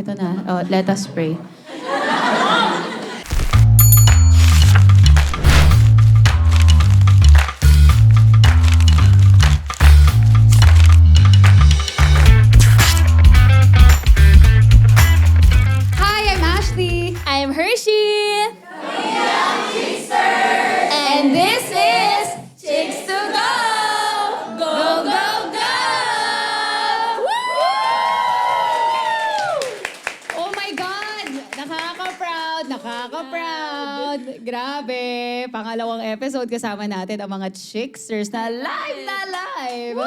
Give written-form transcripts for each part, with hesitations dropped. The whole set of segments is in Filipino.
Ito na. Oh, let us pray. Hi, I'm Ashley. I'm Hershey. And this is Chicks to Go! Go, go, go! Oh my God! Nakaka-proud! Nakaka-proud! Grabe! Pangalawang episode kasama natin ang mga Chicksers na live!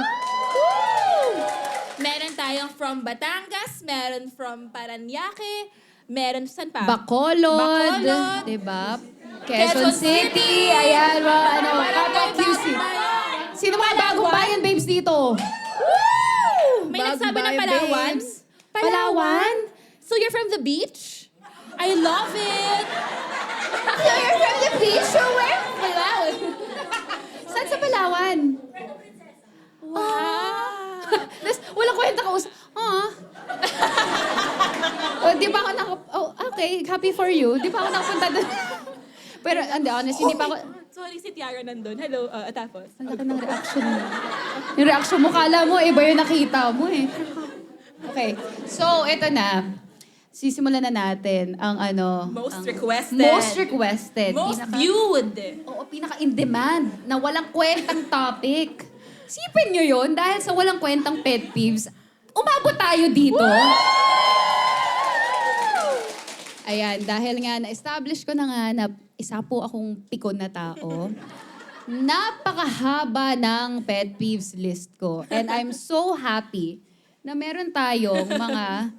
Meron tayong from Batangas, meron from Paranaque, meron saan pa? Bacolod, Bacolod. diba? Quezon City, ayan, mga ano, Papa QC. Sino mga bagong bayan, babes, dito? May Bagong nagsabi ng bayan, Palawan? babes. Palawan? So you're from the beach? I love it! So you're from the beach, or where? Palawan! Saan sa Palawan? Wow! Tapos, walang kwenta ka oh, di ba ako okay, happy for you. Di ba ako nakapunta doon? Pero, honest, hindi pa ako... Sorry, si Tiara nandun. Hello, tapos. Ang laki ng reaction mo. Yung reaction mo, kala mo, iba yung nakita mo eh. Okay, so, eto na. Sisimulan na natin ang Most requested. Most requested. Most viewed. Oo, pinaka-in-demand na walang kwentang topic. Sipin nyo yun, dahil sa walang kwentang pet peeves, umabot tayo dito. Ayan, dahil nga na-establish ko na nga na isa po akong pikon na tao, napakahaba ng pet peeves list ko. And I'm so happy na meron tayong mga...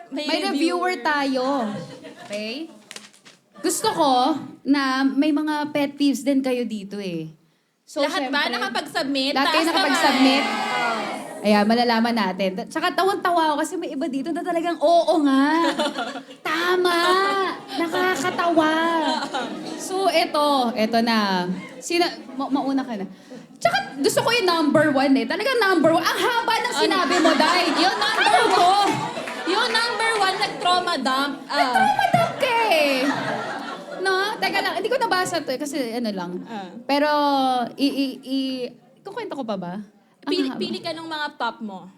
May reviewer tayo. Okay? Gusto ko na may mga pet peeves din kayo dito eh. So, Lahat ba syempre, nakapag-submit? lahat kayo Taas nakapag-submit. kamay. Ayan, malalaman natin. Tsaka tawang-tawa ako kasi may iba dito na talagang oo nga. Tama! Nakakatawa. So, eto na. Mauna ka na. Tsaka gusto ko yung number 1 eh. Talagang number 1. Ang haba ng sinabi mo, Day. Yung number 1. Yung number 1, nag-trauma dump. Madam ka eh. No? Teka lang, hindi ko nabasa to kasi ano lang. Pero, kukwento ko pa ba? Ang haba. Pili ka ng mga top mo.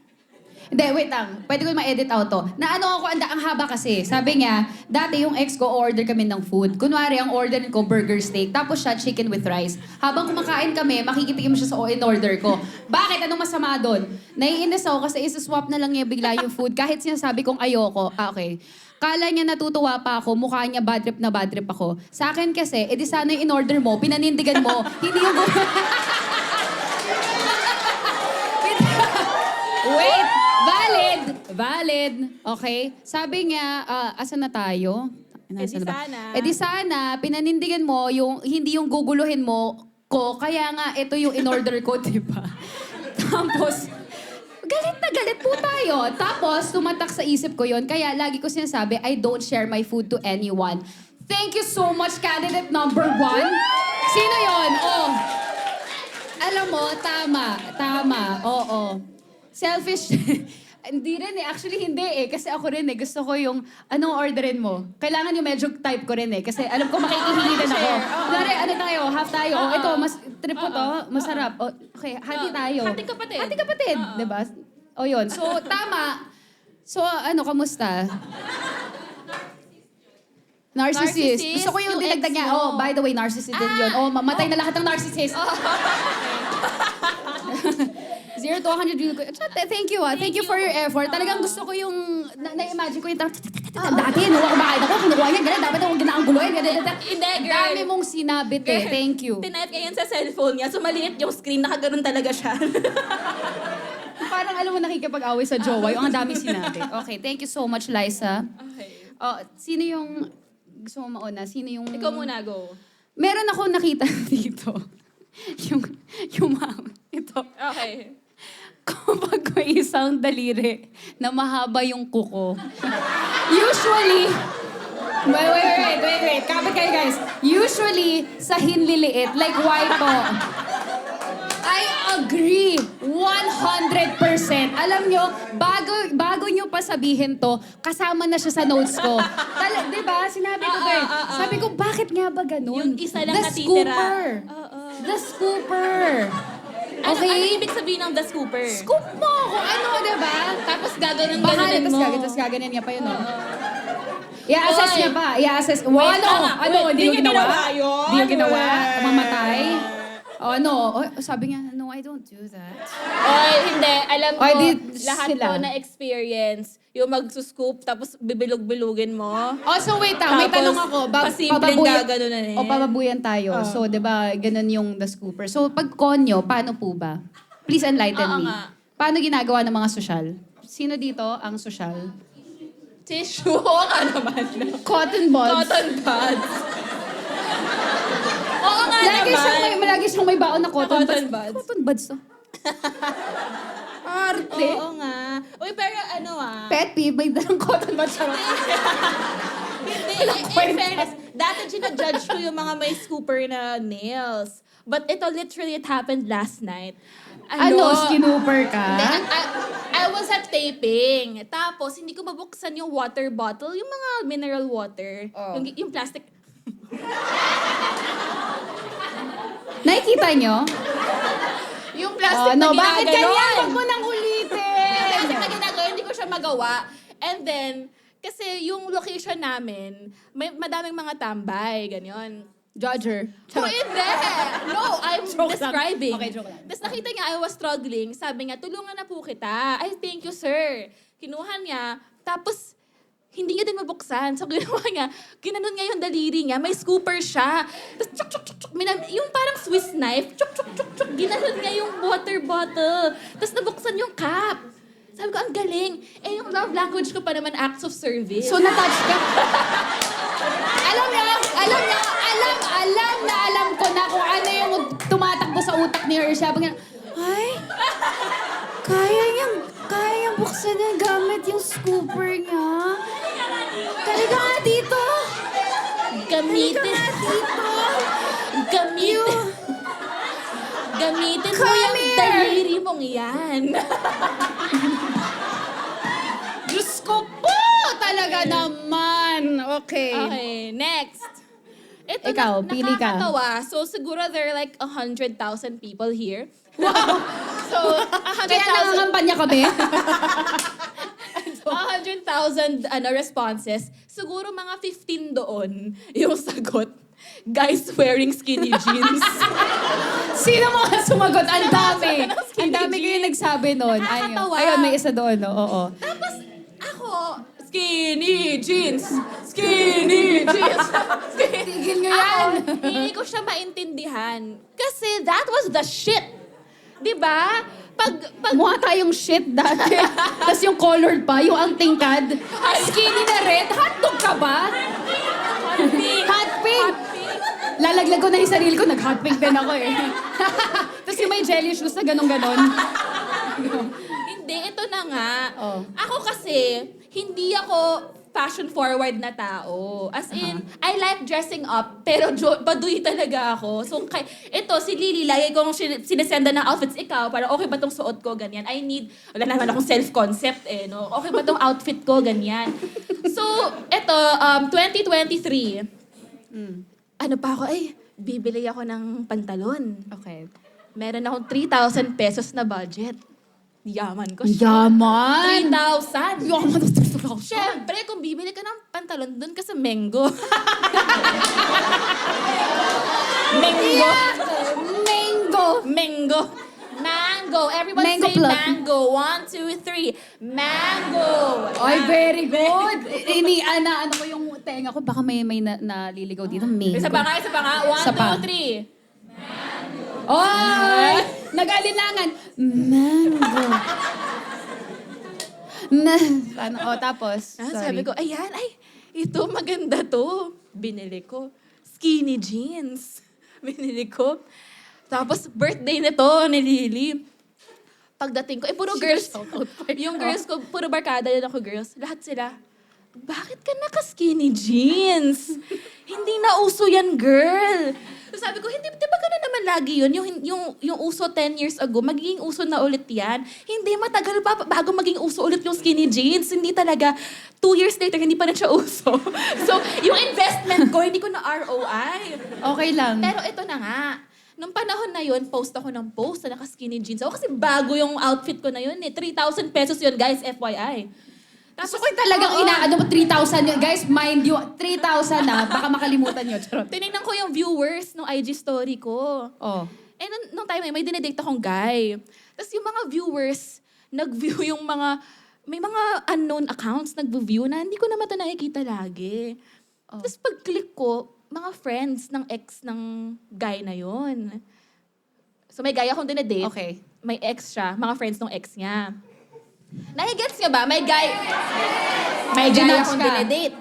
Hindi, wait lang. Pwede ko ma-edit out to. Naano ako, ang haba kasi. Sabi niya, dati yung ex ko, order kami ng food. Kunwari, ang order ko, burger steak. Tapos siya, chicken with rice. Habang kumakain kami, makikitikim siya sa in-order ko. Bakit? Anong masama doon? Naiinis ako kasi isa-swap na lang niya bigla yung food. Kahit sinasabi kong ayoko. Okay. Kala niya natutuwa pa ako, mukha niya bad trip ako. Sa akin kasi, edi sana yung in-order mo, pinanindigan mo, hindi yung... Wait! Valid. Okay? Sabi niya, asan na tayo? Nasaan na ba? sana. Di sana, pinanindigan mo, hindi yung guguluhin mo ko, kaya nga, ito yung in-order ko, di ba? Tapos, galit na galit po tayo. Tapos, tumatak sa isip ko yon. Kaya lagi ko sinasabi, I don't share my food to anyone. Thank you so much, candidate number 1. Sino yon? Oh. Alam mo, tama. Oo. Selfish. Hindi rin eh. Actually, hindi eh. Kasi ako rin eh. Gusto ko yung, anong orderin mo? Kailangan yung medyo type ko rin eh. Kasi alam ko makikihilitan ako. Kunwari, ano tayo? Half tayo. Oh, ito, mas trip ko to. Masarap. Oh, okay, hati tayo. Hating kapatid. Hating kapatid. Diba? O yun. So, tama. So, kamusta? Narcissist. Gusto ko yung dinagdag niya. Oh, by the way, narcissist din yun. Oh, mamatay na lahat ng narcissist. 0 to 100 real quick. Thank you. Thank you for your effort. Talagang gusto ko yung, na-imagine ko yung, dati, nung kumakain ako, kinukuha niya, gano'n, dapat akong ginaangguloy, gano'n. Hindi, girl. Dami mong sinabit eh. Thank you. Tinype niya yun sa cellphone niya, so maliit yung screen, nakaganon talaga siya. Parang alam mo, nakikipag-away sa jowa, yung ang dami sinabi. Okay, thank you so much, Liza. Okay. Sino yung, gusto mo mauna, sino yung... Ikaw muna, go. Meron ako nakita dito. yung ma'am, ito. Okay. Kapag may isang daliri na mahaba yung kuko. Usually, wait. Kapit kayo guys. Usually, sa hinliliit, like why po? Ay, Agree! 100%! Alam nyo, bago nyo pa sabihin to, kasama na siya sa notes ko. Di ba? Sinabi ko ba Sabi ko, bakit nga ba ganun? Yung isa lang The natitira. scooper. Oo. The scooper. Ano Okay? ibig sabihin ng the scooper? Scoop mo kung ano, di ba? Tapos gaganon Bahala, mo. tapos gaganin niya pa yun, no? I-assess Oy. niya ba? I-assess. Wait, Ano? Hindi yung ginawa? yun? Hindi yung ginawa? Mamatay? O ano? O, sabi niya, no, I don't do that. Oy, hindi. Alam ko, Oy, lahat sila. to na experience. Yung magsuscoop, tapos bibilog-bilugin mo. Oh, so wait may Tapos, tanong ako. pasimpleng gaganunan eh. O, pababuyan tayo. So, di ba, ganun yung the scooper. So, pag konyo, paano po ba? Please enlighten Oo me. nga. Paano ginagawa ng mga sosyal? Sino dito ang sosyal? Tissue, ka naman. Cotton buds. Cotton buds. Oo nga Lagi siyang may baon na cotton, Cotton buds. buds. Cotton buds to. Arte. Oo nga. Uy, pero ano Pet peeve, may dalang cotton buds siya. Hindi, in fairness, dati ginajudge ko yung mga may scooper na nails. But it happened last night. Skinooper ka? Hindi, I was at taping. Tapos, hindi ko mabuksan yung water bottle, yung mga mineral water. Oh. Yung plastic. Nakikita nyo? Yung plastic na bakit ginaganon. ganyan? Huwag mo nang ulitin! Plastic na ginagawa, hindi ko siya magawa. And then, kasi yung location namin, may madaming mga tambay, ganyan. Judger. Oh, hindi! No, I'm Joke lang. describing. Okay, joke lang. Tapos nakita niya, I was struggling. Sabi niya, tulungan na po kita. Ay, thank you, sir. Kinuha niya. Tapos, hindi niya din mabuksan. So, ginawa niya, ginanon niya yung daliri niya. May scooper siya. Tapos, chuk, chuk, chuk, chuk. Yung parang Swiss knife. Chuk, chuk, chuk, chuk. Ginanon niya yung water bottle. Tapos, nabuksan yung cap. Sabi ko, ang galing. Eh, yung love language ko pa naman, acts of service. So, na-touch ka? alam ko na kung ano yung tumatakbo sa utak ni Hershey. Sabi niya, ay, kaya niyang buksan niya gamit yung scooper niya. Talaga nga dito. Gamitin. Gamitin mo Come yung here! daliri mong yan. Diyos ko po! Talaga naman. Okay. Okay, next. Ito Ikaw, pili ka. nakakatawa. So, siguro there are like 100,000 people here. Wow. So, Kaya 100,000 nangangampanya kami. 100,000 responses. Siguro mga 15 doon yung sagot. Guys wearing skinny jeans. Sino mga sumagot? Ang dami. Ng skinny Ang dami kayo jeans. nagsabi nun. Nakakatawa. Ayun, may isa doon. No? Oo. Tapos, ako, skinny jeans. Skinny jeans. Tigil nyo yan. Hindi ko siya maintindihan. Kasi that was the shit. Diba? Pag Mukha tayong shit dati. Tapos yung colored pa, yung ang tingkad. Skinny na red. Hotdog ka ba? Hot pink. Lalaglag ko na yung sarili ko. Nag-hot pink din ako eh. Tapos yung may jelly shoes na ganun-ganon. Hindi, ito na nga. Oh. Ako kasi, hindi ako fashion forward na tao. As in, I like dressing up, pero baduy talaga ako. So, ito, si Lily, lagi kong sinesenda ng outfits, ikaw, para okay ba tong suot ko, ganyan. Wala naman akong self-concept eh, no? Okay ba tong outfit ko, ganyan. So, ito, 2023. Ano pa ako, bibili ako ng pantalon. Okay. Meron akong 3,000 pesos na budget. Yaman ko siya. Yaman! 3,000! Yaman! Siyempre, kung bibili ka ng pantalon, doon ka sa Mengo. Mengo. Mango! Mango. Everyone Mango say plug. mango. 1, 2, 3. Mango. Ay, very good! Ano ko yung tenga ko, baka may naliligaw dito. Mango. Isa pa nga. Isa pa. 1, 2, 3. Oy! Nag-alinlangan. Mango. Tapos? Sabi ko, ayan, ito maganda to. Binili ko. Skinny jeans. Binili ko. Tapos, birthday nito ni Lily. Pagdating ko, puro girls. Yung girls ko, puro barkada yun ako girls. Lahat sila, bakit ka naka-skinny jeans? Hindi na uso yan, girl. So sabi ko, hindi, di ba ganun naman lagi yun? Yung uso 10 years ago, magiging uso na ulit yan. Hindi, matagal pa bago maging uso ulit yung skinny jeans. Hindi talaga, 2 years later, hindi pa rin siya uso. So, yung investment ko, hindi ko na ROI. Okay lang. Pero ito na nga. Nung panahon na yun, post ako ng post na naka-skinny jeans ako kasi bago yung outfit ko na yun eh. 3,000 pesos yun, guys, FYI. Tapos ko talagang oo. inaano mo, 3,000 yun. Guys, mind you, 3,000 na. Baka makalimutan nyo. Charot. Tinignan ko yung viewers ng IG story ko. Oh. Eh, nung time na yun, may dinedate akong guy. Tapos yung mga viewers, nag-view yung mga, may mga unknown accounts nag-view na hindi ko naman ito nakikita lagi. Oh. Tapos pag-click ko, mga friends ng ex ng guy na yun. So may guy akong dinedate. Okay. May ex siya, mga friends ng ex niya. Nai-gets niya ba? May guy Ginudge akong ka. dinedate.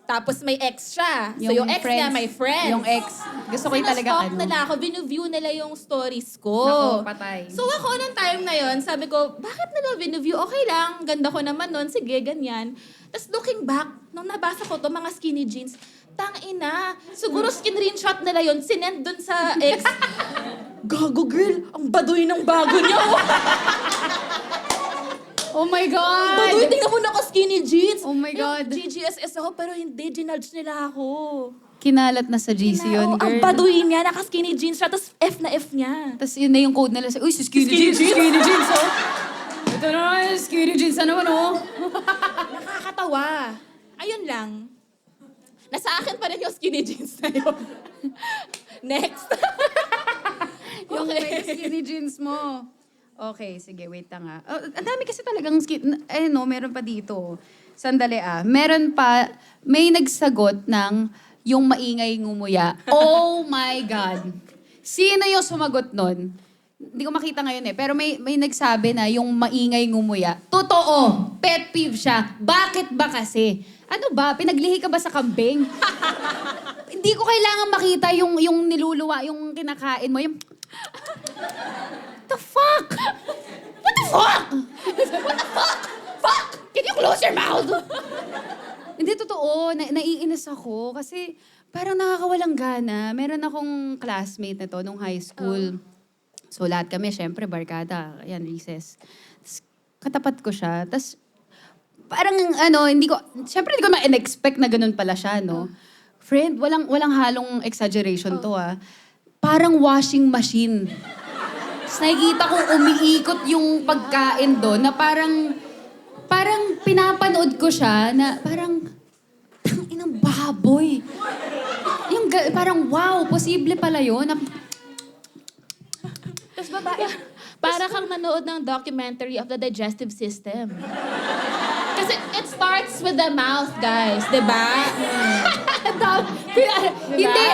Tapos may ex siya. So yung ex niya, may friends. Yung ex. Gusto ko yung talaga Sinostalk ano. nila ako, view nila yung stories ko. Nako, patay. So ako nung time na yon, sabi ko, bakit nila view? Okay lang, ganda ko naman nun, sige, ganyan. Tapos looking back, nung nabasa ko to mga skinny jeans, tangina, siguro screenshot nila yon, sinend dun sa ex. Gago girl, ang baduy ng bago niya. Oh my God! Baduy, tingnan mo naka-skinny jeans. Oh my God. GGSS ako, pero hindi, ginudge nila ako. Kinalat na sa GC yun, Oo, girl. ang baduy niya, naka-skinny jeans siya, tapos F na F niya. Tapos yun na yung code nila. Uy, si skinny jeans, skinny jeans, oh. Ito na, skinny jeans na naman, oh. Nakakatawa. Ayun lang. Nasa akin pa rin yung skinny jeans na yun. Next. Yung Okay. skinny jeans mo. Okay, sige, wait lang ah. Oh, ang dami kasi talagang meron pa dito. Sandali ah. Meron pa, may nagsagot ng yung maingay ngumuya. Oh my God. Sino yung sumagot nun? Hindi ko makita ngayon eh. Pero may nagsabi na yung maingay ngumuya. Totoo! Pet peeve siya. Bakit ba kasi? Ano ba? Pinaglihi ka ba sa kambing? Hindi ko kailangan makita yung niluluwa, yung kinakain mo. Yung... the fuck? What the fuck? What the fuck? Fuck! Can you close your mouth? Hindi, totoo. Naiinis ako kasi parang nakakawalang gana. Meron akong classmate na to nung high school. So lahat kami, syempre, barkada. Ayan, recess. Tapos katapat ko siya. Tapos parang syempre hindi ko ma-expect na ganun pala siya, no? Friend, walang halong exaggeration to ah. Parang washing machine. Tapos nakikita kong umiikot yung pagkain doon na parang pinapanood ko siya na parang inang baboy. Yung parang wow, posible pala yun. Tapos babae, para kang nanood ng documentary of the digestive system. Kasi it starts with the mouth, guys. Diba?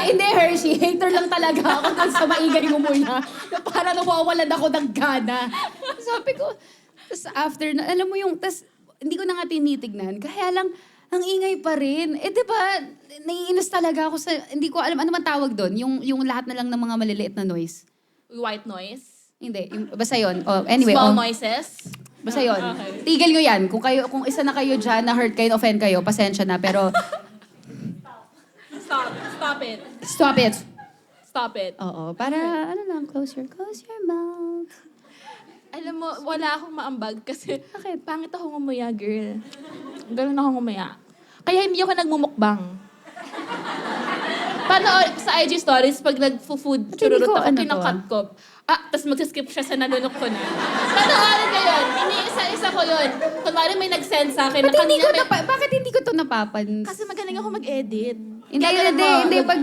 Hindi, Hershey. Hater lang talaga ako dun sa maingay ngumuya. Na para nawawalan ako ng gana. Sabi ko, tas after na, alam mo yung, tas hindi ko na nga tinitignan. Kaya lang, ang ingay pa rin. Eh, di ba, naiinis talaga ako sa, hindi ko alam, ano man tawag doon? Yung lahat na lang ng mga maliliit na noise. White noise. Hindi, basta yun. Oh, anyway, Small noises. basta yun. Okay. Tigil nyo yan. Kung isa na kayo dyan, na hurt kayo, offend kayo, pasensya na. Pero, Stop it. stop it. Stop it. Oo, para, ano lang, close your mouth. Alam mo, wala akong maambag kasi Bakit? pangit ako ngumuya, girl. Ganun ako ngumuya. Kaya hindi ako nagmumukbang. Paano sa IG stories, pag nag-food chururut ko, ako, ano to, kinakat ko. Tapos mag-skip siya sa nanunok ko na. Panoorin ko yun. Ini-isa-isa ko yun. Kunwari may nag-send sa akin. Bakit hindi ko to napapansin? Kasi magaling ako mag-edit. Hindi, Kaya ganun mo.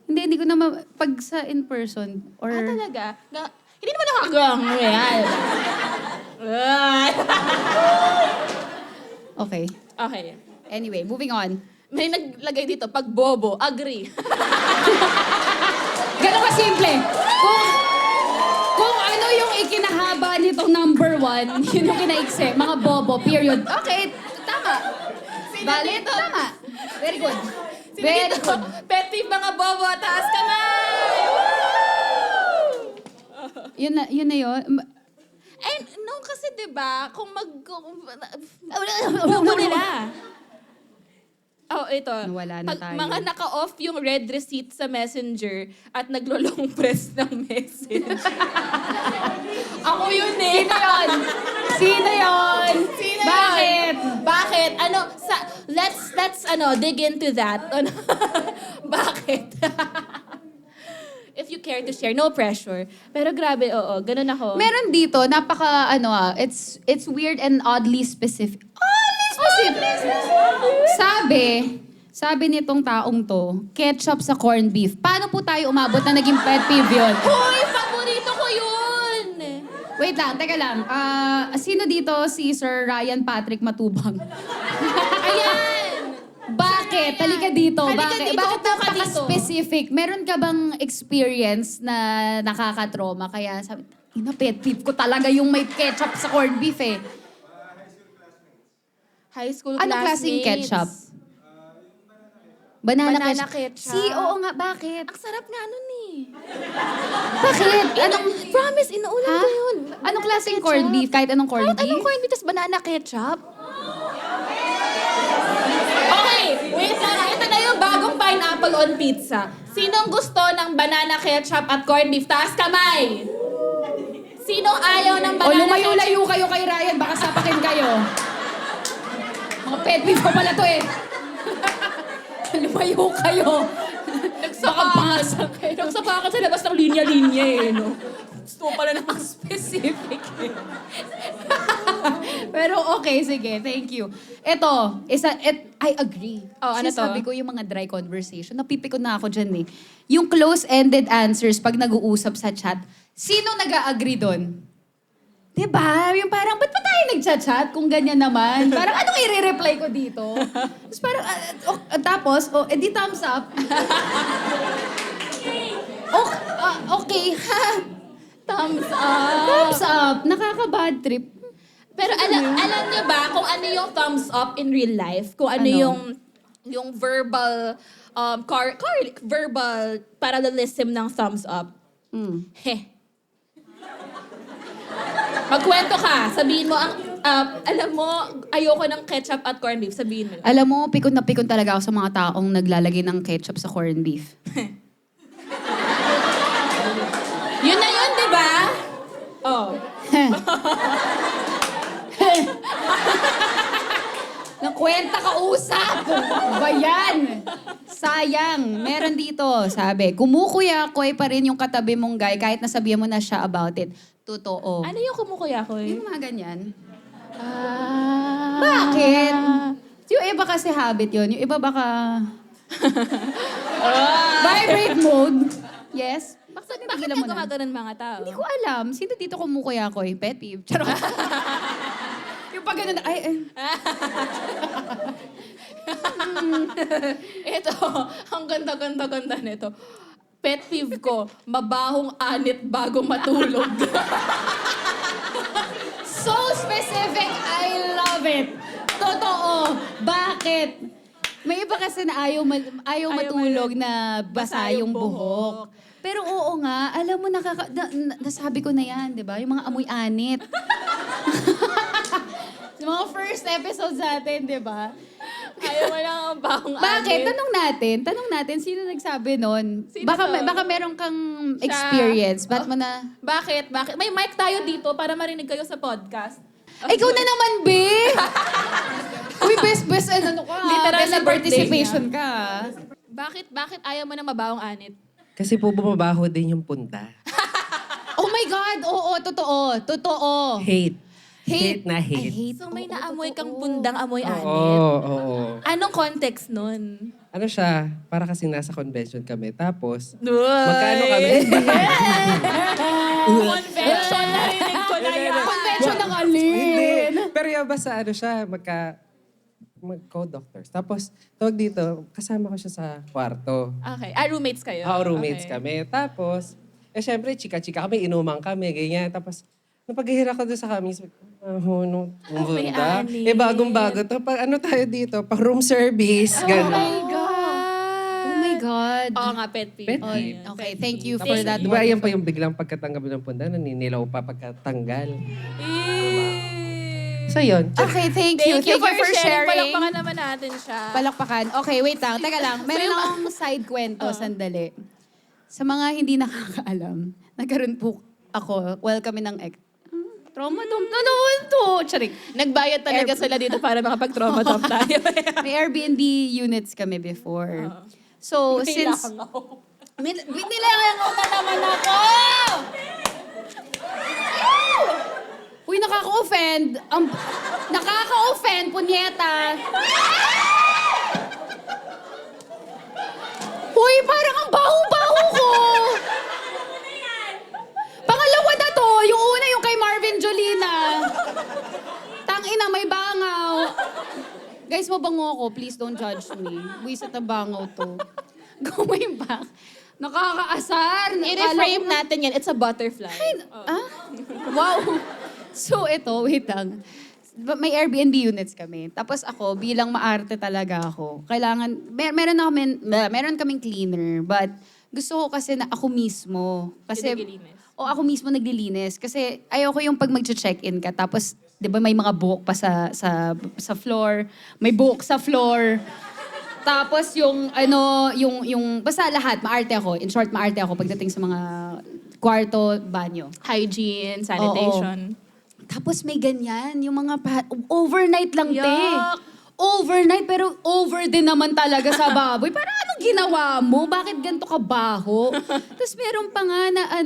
hindi ko na pag sa in person or Talaga? Hindi naman ako yan. okay. Okay. Anyway, moving on. May naglagay dito, pag bobo, agree. Ganun ka simple. Kung ano yung ikinahaba nitong number 1, yun yung kinaikse. Mga bobo, period. Okay, tama. Valid, tama. Very good. Very Dito, good. pet peeve mga bobo, taas kamay! Yun na yun. Eh, no, kasi diba, kung bobo nila. Oh, ito. Nawala na Pag tayo. mga naka-off yung red receipt sa messenger at naglo-long press ng message. Ako yun eh. Sino yun? Sino yun? Sino Bakit? yun? Bakit? Let's dig into that. Bakit? If you care to share, no pressure. Pero grabe, oo, ganun ako. Meron dito, it's weird and oddly specific. Sabi nitong taong to, ketchup sa corned beef. Paano po tayo umabot na naging pet peeve yun? Hoy, paborito ko yun! Wait lang, teka lang. Sino dito si Sir Ryan Patrick Matubang? Ayan! Bakit? Halika dito. Halika dito, Bakit upo ka dito. napaka-specific? Meron ka bang experience na nakaka-trauma? Kaya sabi, pet peeve ko talaga yung may ketchup sa corned beef eh. High school Anong klaseng ketchup? Banana ketchup. Oo nga, bakit? Ang sarap nga nun eh. Bakit? Promise, inuulam Ha? ko yun. Anong klaseng Ketchup. corned beef? Kahit anong corned Kahit beef? anong corned beef, tas banana ketchup. Okay, wait lang. Ito na yung bagong pineapple on pizza. Sinong gusto ng banana ketchup at corned beef? Taas kamay! Sinong ayaw ng O banana lumayo-layo kayo kay Ryan, baka sapakin kayo. Mga pet peeve ko pala to eh. Lumayo kayo. Nagsapakan sa labas ng linya-linya eh, no? Gusto pala ng specific eh. Pero okay, sige. Thank you. I agree. Oh, ano to? Sabi ko yung mga dry conversation. Napipikon na ako dyan eh. Yung close-ended answers pag nag-uusap sa chat, sino nag-a-agree doon? Diba? Yung parang, ba't pa tayo nag-chat kung ganyan naman? Parang, anong i-reply ko dito? Tapos parang, edi thumbs up. Okay, ha? Thumbs up. Thumbs up. Nakaka-bad trip. Pero alam niyo ba kung ano yung thumbs up in real life? Kung ano, Ano? yung verbal verbal parallelism ng thumbs up? Heh. Magkwento ka. Sabihin mo, alam mo, ayoko ng ketchup at corned beef. Sabihin mo. Alam mo, pikon na pikon talaga ako sa mga taong naglalagay ng ketchup sa corned beef. Yun na yun, di ba? Oh. Nakwenta ka usap! Ba yan? Sayang. Meron dito, sabi, kumukuya-koy pa rin yung katabi mong guy kahit nasabihan mo na siya about it. Totoo. Ano yung kumukuya ko eh? Yung mga ganyan. Ah. Bakit? Yung iba kasi habit yun. Yung iba baka... Vibrate mode. Yes. Bakit Tigilan ka mo na. gumaganon mga tao? Hindi ko alam. Sino dito kumukuya-koy? Pet peeve. Charot. Yung pag ganun, Ito, ang ganda-ganda-ganda nito. Pet peeve ko, mabahong anit bago matulog. So specific. I love it. Totoo. Bakit? May iba kasi na ayaw matulog na basa yung buhok. Pero oo nga, alam mo, nasabi ko na yan, di ba? Yung mga amoy anit. Yung mga first episodes natin, di ba? Ayaw mo lang ang bahong Bakit? anit. Tanong natin, sino nagsabi nun? Sino Baka, to? baka meron kang Siya. experience. Ba't mo na... Bakit? May mic tayo dito para marinig kayo sa podcast. Ikaw na naman, be! Uy, best, ano ka? Literal Best na birthday participation ka. Bakit ayaw mo ng mabahong anit? Kasi po bumabaho din yung punta. Oh my God! Oo, totoo. Hate. Hate. Na I hate. hate. So may Oo, naamoy kang totoo. bundang amoy anit. Oo. Anong context nun? Ano siya, para kasi nasa convention kami. Tapos, Magkano magkano kami? Convention, narinig ko na yan. Convention ng Hindi. alin. Pero yung basta ano siya, co-doctors. Tapos, tawag dito, kasama ko siya sa kwarto. Okay. Roommates kayo? Roommates Okay. kami. Tapos, syempre, chika-chika kami, inuman kami, ganyan. Tapos, napaghihira ko doon sa kami, sabi ko, May bunda. anit. Bagong-bago to. Ano tayo dito? Pa room service. Gano'n. Oh my God. Oo nga, pet peeve. Pet Oo, peeve. yun. Okay, thank you for Tapos, that. di ba yan pa yung biglang pagkatanggap ng punta, naninilaw pa pagkatanggal. Eh. So yun. Okay, thank you. Thank you for sharing. sharing. Palakpakan naman natin siya. Palakpakan. Okay, wait lang. Teka lang. Meron akong side kwento, sandali. Sa mga hindi nakakaalam, nagkaroon po ako, kami ng ex. Trauma dump na naman to. Charing. Nagbayad talaga sila dito para makapag-trauma dump tayo. May Airbnb units kami before. So, since... Nilangaw na naman ako! Uy, nakaka-offend. Nakaka-offend, punyeta. Uy, parang ang baho-baho ko. Pangalawa na to. Yung una, yung kay Marvin Jolina. Tangina, may bangaw. Guys, mabango ako. Please don't judge me. Wisit na bangaw to. Going back. Nakakaasar. I-reframe natin yan. It's a butterfly. Wow. So ito, wait lang. May Airbnb units kami. Tapos ako, bilang maarte talaga ako, kailangan, meron kaming cleaner, but gusto ko kasi na ako mismo. Kasi, Naglilinis. ako mismo naglilinis. Kasi ayoko yung pag mag-check-in ka, tapos, di ba may mga buhok pa sa floor, may buhok sa floor. Tapos yung basta lahat, maarte ako. In short, maarte ako pagdating sa mga kwarto, banyo. Hygiene, sanitation. Tapos may ganyan, yung mga overnight lang, te. Yuck. Overnight, pero over din naman talaga sa baboy. Parang anong ginawa mo? Bakit ganito ka baho? Tapos meron pa nga na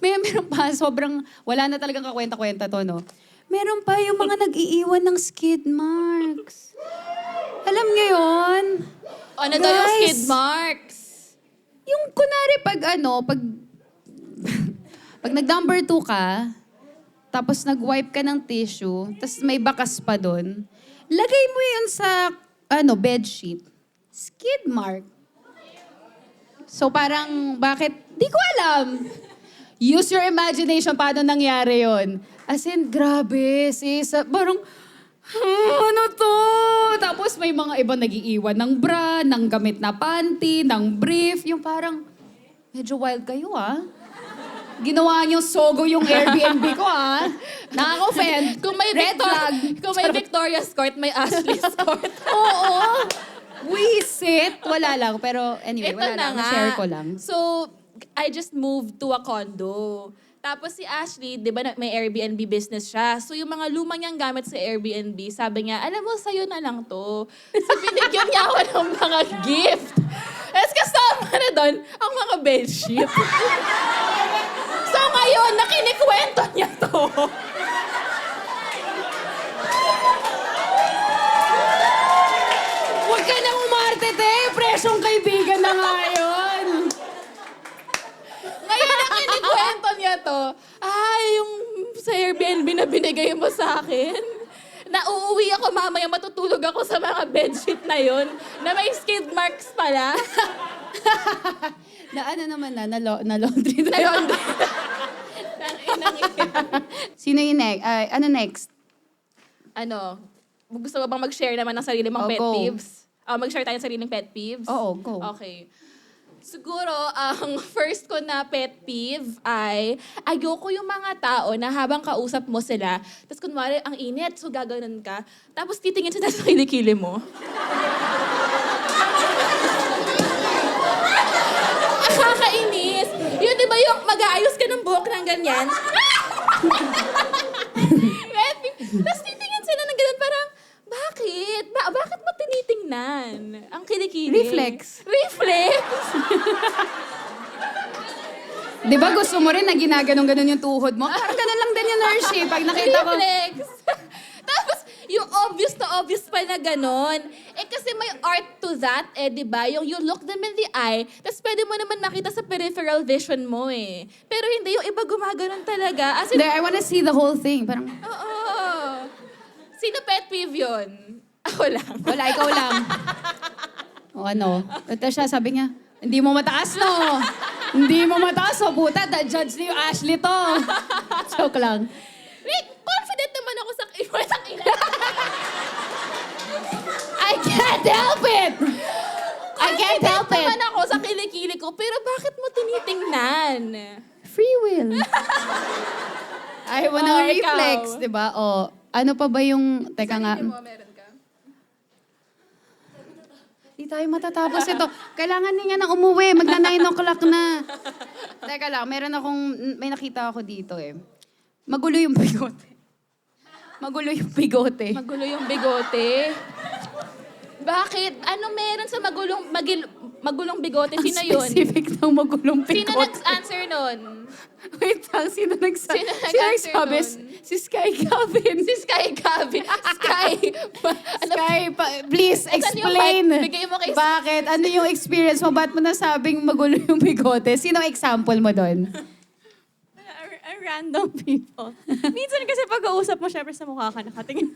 meron pa, sobrang, wala na talagang kakwenta-kwenta to, no? Meron pa yung mga nag-iiwan ng skid marks. Alam niyo yun? Ano daw yung Guys, skid marks? Yung kunwari pag nag-number 2 ka, tapos nag-wipe ka ng tissue, tapos may bakas pa doon, lagay mo yun sa bedsheet. Skid mark. So parang, bakit? Di ko alam. Use your imagination, paano nangyari yon. As in, grabe, sis. Parang, ano to? Tapos may mga iba nag-iiwan ng bra, ng gamit na panty, ng brief. Yung parang, medyo wild kayo, ah. Ginawa niyo sogo yung Airbnb ko, ah. Nakaka-offend. Kung may Red flag. Kung may Victoria's Court, may Ashley's Court. Oo. Wisit. Wala lang. Pero anyway, Ito wala na lang. nga. Share ko lang. So, I just moved to a condo. Tapos si Ashley, di ba may Airbnb business siya. So yung mga lumang niyang gamit sa Airbnb, sabi niya, alam mo, sa'yo na lang to. So binigyan niya ako ng mga gift. Tapos kasama na doon ang mga bedsheet. So ngayon, nakinikwento niya to. Huwag ka nang umarte, te. Presyong kaibigan na nga yun. Ngayon, nakinikwento niya to. Yung sa Airbnb na binigay mo sa akin. Na uuwi ako mamaya, matutulog ako sa mga bedsheet na yon na may skid marks pala. Na ano naman na laundry na Ayun. Sino yung next? Ano next? Ano, gusto mo bang mag-share naman ng sarili mong Oh, pet go. peeves? Mag-share tayo ng sariling pet peeves? Oo, go. Okay. Siguro, ang first ko na pet peeve ay ayoko yung mga tao na habang kausap mo sila, tapos kunwari ang init, so gaganon ka, tapos titingin sila sa kilikili mo. Nakakainis. Yun, di ba yung mag-aayos ka ng buhok ng ganyan? Pet peeve. Tapos titingin sila ng ganun, parang, bakit? Bakit mo tinitingnan? Ang kilikili. Reflex. Reflex? Di ba gusto mo rin na ginaganon-ganon yung tuhod mo? Parang ganun lang din yung nurse eh. Pag nakita ko, Reflex. Tapos, yung obvious na obvious pa na ganon. Kasi may art to that, di ba? Yung you look them in the eye, tapos pwede mo naman makita sa peripheral vision mo eh. Pero hindi, yung iba gumaganon talaga. As in, I wanna see the whole thing. Parang, oo. Sino pet peeve yun? Ako lang. wala, ikaw lang. O ano? Ito siya, sabi niya, hindi mo mataas, no? Hindi mo mataas, no? Puta, judge ni Ashley to. Joke lang. Wait, confident naman ako sa I can't help it! I can't help it! naman ako sa kilikili ko, pero bakit mo tinitingnan? Free will. Ayaw mo ng Oh, ikaw. reflex, di ba? O, Ano pa ba yung... Teka nga. meron ka? Di tayo matatapos ito. Kailangan niya na umuwi. Magna 9 o'clock na. Teka lang, may nakita ako dito eh. Magulo yung bigote. Magulo yung bigote. Magulo yung bigote. Bakit? Ano meron sa magulong bigote? Sino Ang yun? specific ng magulong Sino bigote. nag-answer nun? Wait lang, sino Sino nagsabi? nun? Si Sky Calvin. Si Sky Gavin. Sky! Sky, please Saan yung explain. mic? Bigay mo kay Sky. Bakit? Ano yung experience mo? Ba't mo nasabing magulo yung bigote? Sino example mo doon? Random people. Minsan kasi pag-uusap mo, syempre sa mukha ka nakatingin.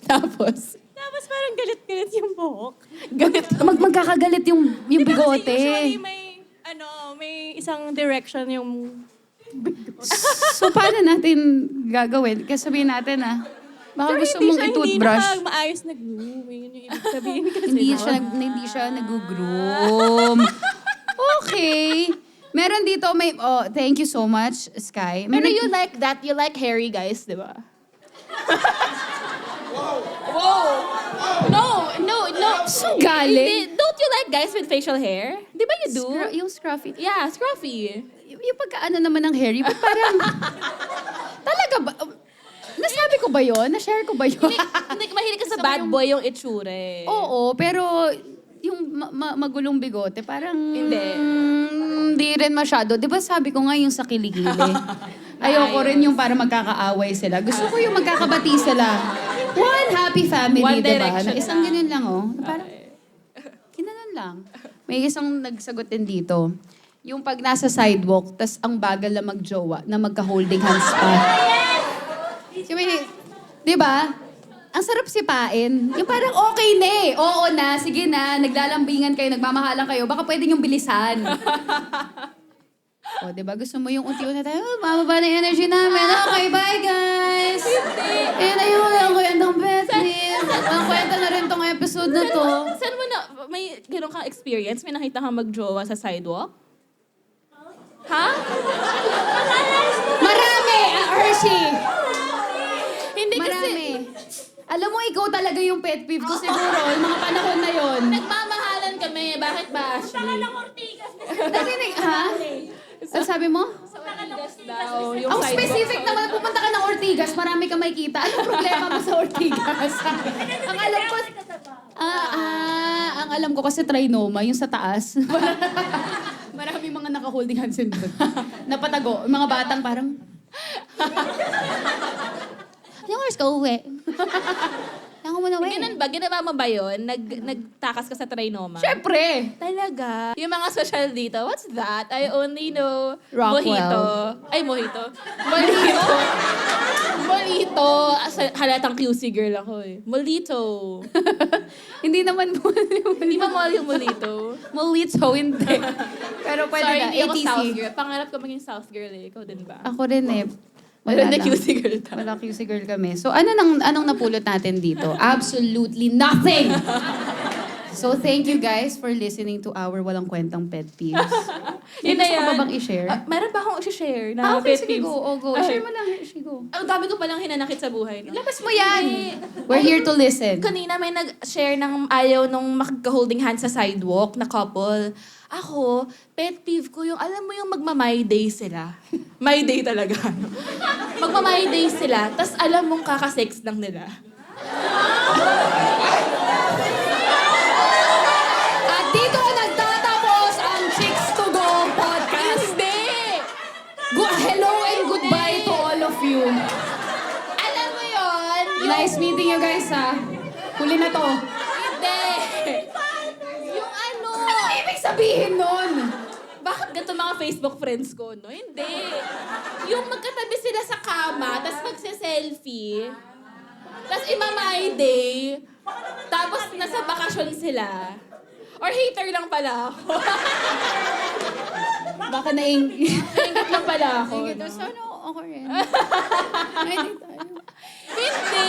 Tapos? Tapos parang galit-galit yung buhok. Magkakagalit yung Di ba bigote. kasi usually may isang direction yung So, paano natin gagawin? Kasi sabihin natin baka Pero gusto hindi mong siya, i-toothbrush. Hindi na maayos nag-groom. Yun yung ibig sabihin kasi. Hindi siya nag-groom. Okay. Meron dito, thank you so much, Sky. Pero you like that. You like hairy guys, di ba? Wow! No. So galing. Don't you like guys with facial hair? Di ba you do? Yung scruffy. Yeah, scruffy. Yung pagkaano naman ng hairy, ba't parang... Talaga ba? Nasabi ko ba yun? Na-share ko ba yun? Hindi, mahilig ka sa bad boy yung itsura eh. Oo, pero yung magulong bigote, parang... Hindi rin masyado. Di ba sabi ko nga yung sa kilikili? Ayoko rin yung para magkakaaway sila. Gusto ko yung magkakabati sila. One happy family, One di ba? direction Na isang lang. ganun lang, Parang, ginanon lang. May isang nagsagot din dito. Yung pag nasa sidewalk, tas ang bagal na magjowa, na magka-holding hands pa. Di ba? Ang sarap sipain. Yung parang okay na eh. Oo na, sige na, naglalambingan kayo, nagmamahalan kayo, baka pwede yung bilisan. O, di ba? Gusto mo yung unti-unti tayo, mababa na yung energy namin. Okay, bye guys! Eh, na yung kwentong pet please. Ang kwento na rin tong episode na to. Saan mo na, may gano'n kang experience? May nakita kang magjowa sa sidewalk? Ha? Marami! Hershey! Hindi kasi... Marami. Alam mo, ikaw talaga yung pet peeve ko siguro, yung mga panahon na yon. Nagmamahalan kami. Bakit ba, Ashley? Narinig, ha? Ano sabi mo? Ortigas daw. Yung Ang sidewalk specific sa naman, pupunta ka ng Ortigas, marami ka makikita. Anong problema mo sa Ortigas? Ang alam ko... ang alam ko kasi trinoma, yung sa taas. Maraming mga naka-holding hands yun doon. Napatago. Yung mga batang parang... Yung oras ka uwi. Tango mo na uwi. Ganun ba? Ginawa mo ba yun? Nagtakas ka sa trinoma? Siyempre! Talaga? Yung mga social dito, what's that? I only know Rockwell. mojito. Ay, mojito. Molito. Molito. Halatang QC girl ako eh. Molito. Hindi naman mo. Hindi ba mall yung molito? Molito, hindi. Pero pwede Sorry, na. hindi ako ATC. South girl. Pangarap ko maging South girl eh. Ikaw din ba? Ako rin eh. Wala na lang. QC girl tayo. Wala QC girl kami. So anong napulot natin dito? Absolutely nothing! So thank you guys for listening to our walang kwentang pet peeves. May Yun na gusto ka ba yan. bang i-share? Meron pa akong i-share na Okay, pet sige, peeves. go. Oh, go. Ah, Share mo lang. Share, go. Ang dami ko palang hinanakit sa buhay. No? Labas mo yan! Hindi. We're here to listen. Kanina may nag-share ng ayaw nung magka-holding hands sa sidewalk na couple. Ako, pet peeve ko yung, alam mo yung magma-my day sila. My day talaga. Magma-my day sila, tas alam mong kakasex lang nila. At dito nagtatapos ang Chicks to Go podcast. Hindi! Hello and goodbye to all of you. Alam mo yon? Nice meeting you guys, ha. Huli na to. Hindi! Yung ano, Ano ibig sabihin nun? bakit ganito mga Facebook friends ko, no? Hindi. Yung magkatabi sila sa kama, tas magse-selfie, tas ima-my day, tapos nasa bakasyon sila. Or hater lang pala ako. Baka naing... Nainggit lang pala ako. Ito, no? sana ako rin. Hindi.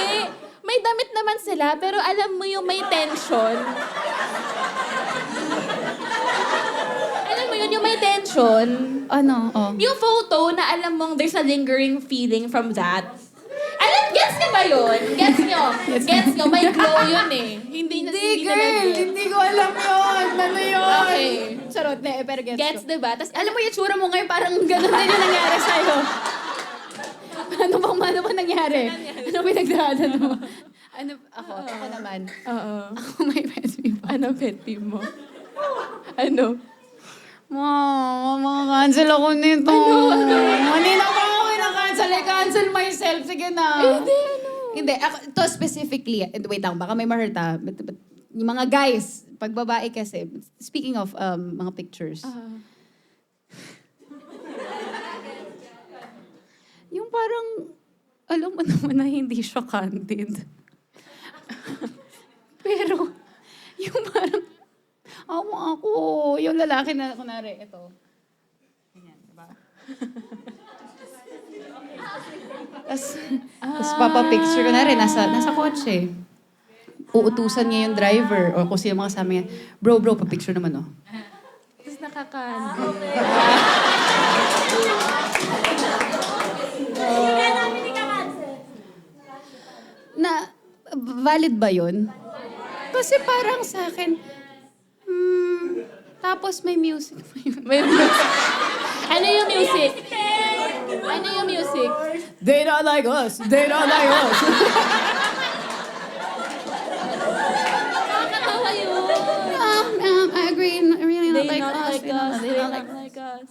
May damit naman sila, pero alam mo yung may tension. Alam mo yun, yung may tension. Ano? Oh. Yung photo na alam mong there's a lingering feeling from that. ba yun? Gets nyo? Gets nyo? May glow yun eh. Hindi Girl, hindi ko alam yun. Ano yun? Okay. Charot na pero gets Gets, ko. diba? Tapos Alam mo yung tsura mo ngayon, parang ganun din yung nangyari sa'yo. Ano bang nangyari? Ano pinagdaanan mo? Ako naman. Oo. Ako may pet peeve. Ano pet peeve mo? Ano? Cancel ako nito. Kanina pa ako kinakancel. I cancel myself. Sige na. Hindi, to specifically, wait lang, baka may ma-hurt But yung mga guys, pag babae kasi, speaking of mga pictures, yung parang, alam mo naman na hindi siya candid. Pero, yung parang, ako, yung lalaki na, kunwari, ito. Ganyan, diba? Tapos papapicture ko na rin, nasa kotse. Uutusan niya yung driver o kung sino mga kasama niya. Bro, papicture naman, oh. Tapos nakakandi. Na, valid ba yun? Kasi parang sa akin, tapos may music pa yun. May music. Ano yung music? Ano yung music? They don't like us. They don't like us. Nakakatawa yun. I agree. Really not They like not us. like us. They They not not like like us.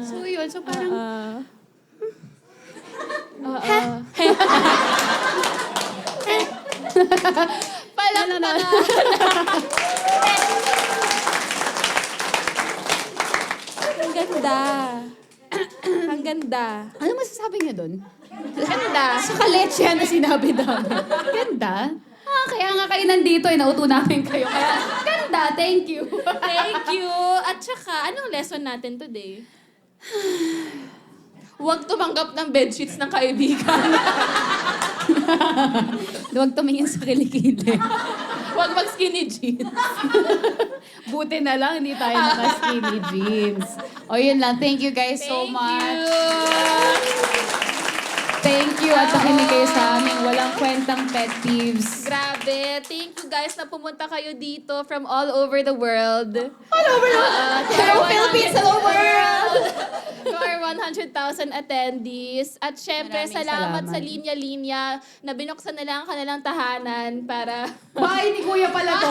So yun, so parang, Palakpakan. Ang ganda. Ang ganda. ano masasabi niya doon? Ganda. Sa kaleche na sinabi namin. Ganda. Kaya nga kayo nandito, nauto namin kayo. Kaya, ganda, thank you. Thank you. At saka, anong lesson natin today? Huwag tumanggap ng bedsheets ng kaibigan. Huwag tumingin sa kilikili. Huwag mag-skinny jeans. Buti na lang, hindi tayo naka-skinny jeans. O yun lang, thank you guys so much. Thank you at nakinig kayo sa aming walang kwentang pet peeves. Grabe. Thank you guys na pumunta kayo dito from all over the world. All over the world! Philippines, all over the world! To our 100,000 attendees. At syempre, Maraming salamat salamat. sa linya-linya na binuksan nila ang kanilang tahanan para... Bahay ni Kuya pala to.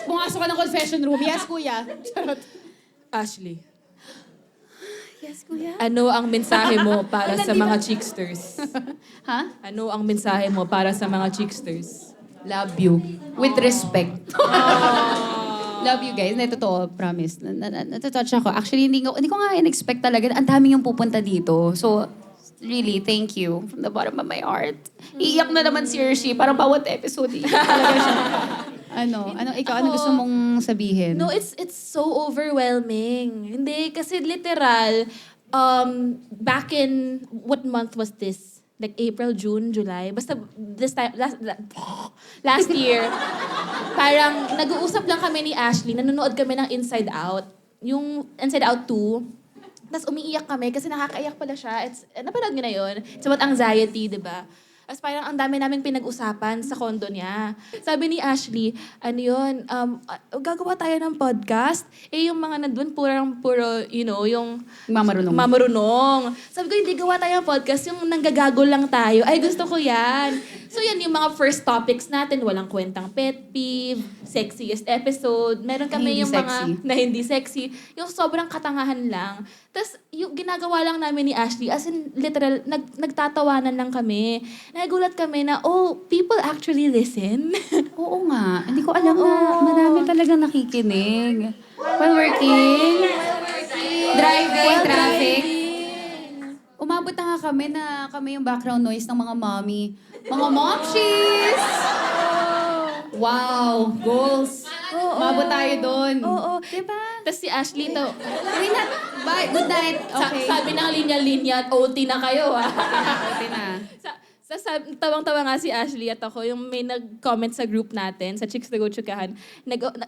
Pumasok ka ng confession room. Yes, Kuya. Charot. Ashley, Yes, Kuya. ano ang mensahe mo para sa mga chicksters? Ha? Ano ang mensahe mo para sa mga chicksters? Love you. With respect. Love you guys. Na totoo, promise. Natouch ako. Actually, hindi ko nga in-expect talaga. Ang dami yung pupunta dito. So, really, thank you. From the bottom of my heart. Iiyak na naman si Hershey. Parang bawat episode, iiyak talaga siya. Ikaw, ano gusto mong sabihin? No, it's so overwhelming. Hindi, kasi literal, back in, what month was this? Like April, June, July. Basta this time, last year, parang nag-uusap lang kami ni Ashley, nanonood kami ng Inside Out. Yung Inside Out 2. Tapos umiiyak kami kasi nakakaiyak pala siya. Napanood niyo na yun? It's about anxiety, di ba? Tapos parang ang dami naming pinag-usapan sa condo niya. Sabi ni Ashley, ano yun, gagawa tayo ng podcast. Yung mga nandun, puro, yung mamarunong. Sabi ko, hindi gawa tayo ng podcast, yung nanggagago lang tayo. Ay, gusto ko yan. So yan yung mga first topics natin. Walang kwentang pet peeve, sexiest episode. Meron kami Hindi yung sexy. mga na hindi sexy. Yung sobrang katangahan lang. Tapos yung ginagawa lang namin ni Ashley, as in literal, nagtatawanan lang kami. Nagulat kami na, people actually listen. Oo nga. Hindi ko alam na marami talagang nakikinig. While working, driving, traffic. Umabot na nga kami yung background noise ng mga mommy. Mga momshies! Wow, goals. Umabot tayo doon. Oo. Diba? Tapos si Ashley to, Bye, good night. Okay. sabi ng linya-linya, OT na kayo ah. Okay na. Tawang-tawa nga si Ashley at ako, yung may nag-comment sa group natin, sa Chicks na Go Chukahan,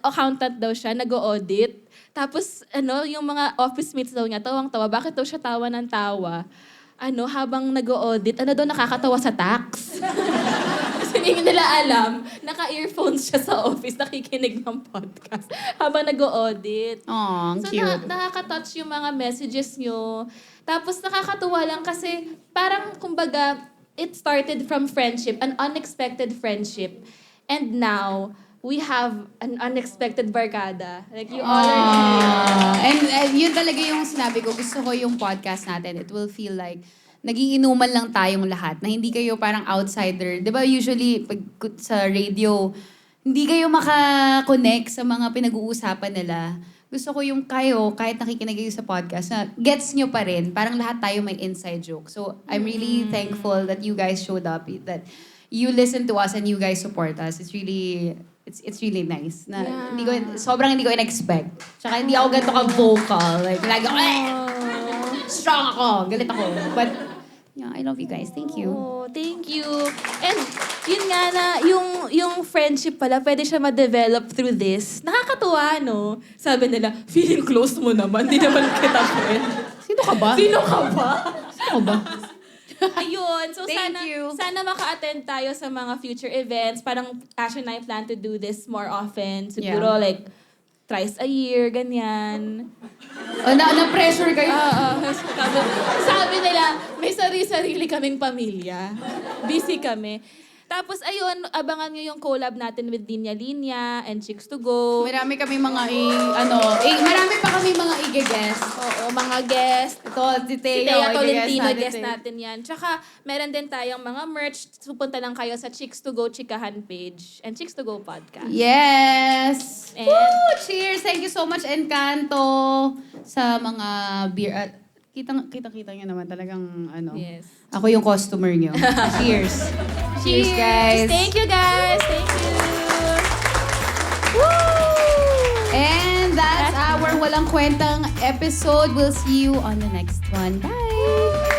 accountant daw siya, nag-audit. Tapos, yung mga office mates daw niya, tawang-tawa. Bakit daw siya tawa ng tawa? habang nag-audit, daw nakakatawa sa tax. Kasi hindi nila alam, naka-earphones siya sa office, nakikinig ng podcast habang nag-audit. Aw, ang So, cute. nakaka-touch yung mga messages nyo. Tapos, nakakatuwa lang kasi parang, kumbaga, it started from friendship, an unexpected friendship. And now, we have an unexpected barkada. Like, you all are here. And yun talaga yung sinabi ko. Gusto ko yung podcast natin. It will feel like naging inuman lang tayong lahat. Na hindi kayo parang outsider. Di ba usually pag sa radio, hindi kayo makakonect sa mga pinag-uusapan nila. Gusto ko yung kayo, kahit nakikinig kayo sa podcast, na gets nyo pa rin. Parang lahat tayo may inside joke. So I'm really thankful that you guys showed up. That you listen to us and you guys support us. It's really nice. Na sobrang hindi ko in-expect. Tsaka hindi ako ganito ka-vocal. Like, lagi ako, strong ako, galit ako. But, yeah, I love you guys. Thank you. Oh, thank you. And yun nga na, yung friendship pala, pwede siya ma-develop through this. Nakakatuwa, no? Sabi nila, feeling close mo naman, di naman kita friend. Sino ka ba? Sino ka ba? Sino ka ba? Ayun. So Thank you. sana maka-attend tayo sa mga future events. Parang Ash and I plan to do this more often. Siguro like thrice a year, ganyan. Na-pressure kayo? Sabi nila, may sarili-sarili kaming pamilya. Busy kami. Tapos ayun, abangan nyo yung collab natin with Linya Linya and Chicks to Go. Marami kami mga marami pa kami mga i-guest. Oo, mga guest. Ito, si Si Teo, Thea Tolentino, i-guest guest natin yan. Tsaka, meron din tayong mga merch. Supunta lang kayo sa Chicks to Go Chikahan page and Chicks to Go podcast. Yes! And- Woo! Cheers! Thank you so much, Encanto, sa mga beer. Kita-kita nyo naman talagang Yes. Ako yung customer nyo. Cheers! Cheers, guys! Thank you, guys! Thank you! And that's our Walang Kwentang episode. We'll see you on the next one. Bye!